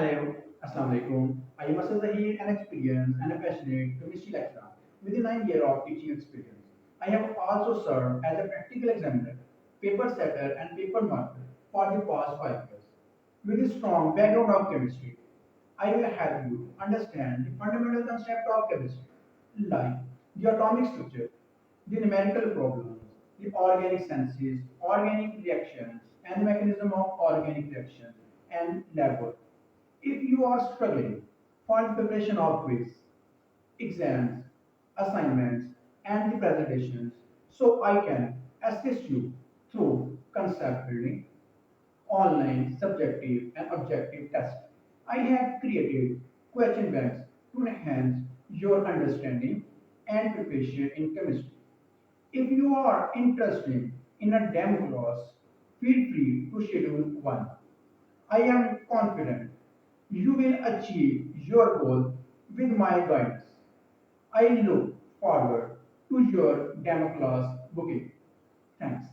Hello, Assalamu alaikum. I am ASAD ZAHEER, an experienced and a passionate chemistry lecturer with a 9 year of teaching experience. I have also served as a practical examiner, paper setter, and paper marker for the past 5 years. With a strong background of chemistry, I will help you to understand the fundamental concept of chemistry, like the atomic structure, the numerical problems, the organic senses, organic reactions, and the mechanism of organic reactions, and lab work. If you are struggling for the preparation of quiz, exams, assignments, and the presentations, so I can assist you through concept building, online, subjective, and objective tests. I have created question banks to enhance your understanding and preparation in chemistry. If you are interested in a demo class, feel free to schedule one. I am confident you will achieve your goal with my guidance. I look forward to your demo class booking. Thanks.